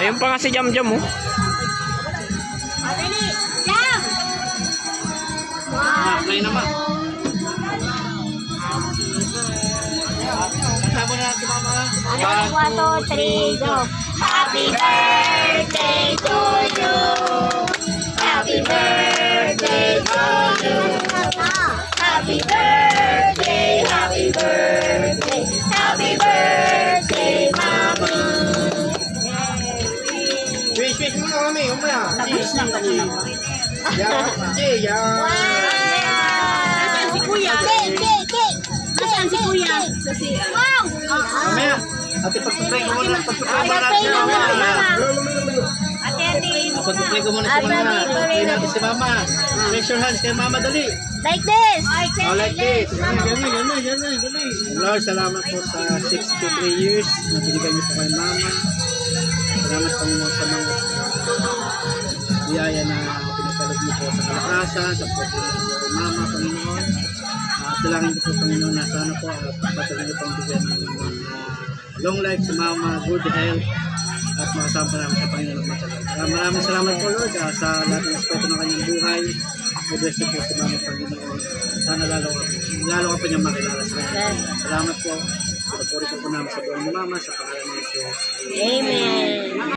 Ayun pa nga si Jam Jam, oh. Dali! Jam! Play naman. Kasama na si Mama. 1, 2, 3, go! Happy birthday to you! Happy birthday to you! Happy birthday! Happy birthday! Happy birthday, Mommy! Wish mo na kami. Umaya. Tapos na kanina. Yeah. Nasaan si Kuya? Nasaan si Kuya? Wow! Umaya. Ate, pagpapray ko muna. Pagpapray mo Pray natin. na muna, Mama. Mama. Ate, Pagpapray ko muna si Mama. Pagpapray natin si Mama. Make your hands kay Mama, dali. Like this! Oh, like this. Ganun. Lord, salamat po sa 63 years na binigay niyo po kay Mama. Salamat Panginoon sa mga biyaya na pinasalag niyo po sa kalakasan, sa pagpapalagay kay Mama, Panginoon. Dalangin niyo po, Panginoon, na sana po at patuloy niyo pong bigyan ng long life sa Mama, good health, at makasama pa namin sa Panginoon ng matagal. Maraming salamat po, Lord, sa lahat ng aspekto ng kanyang buhay. I-bless niyo po si Mama, Panginoon. Sana lalo ka pa niyang makilala sa kanya. Salamat po. Pinapuri ko po namin sa buwan ni Mama sa pangalan ni Jesus. Amen!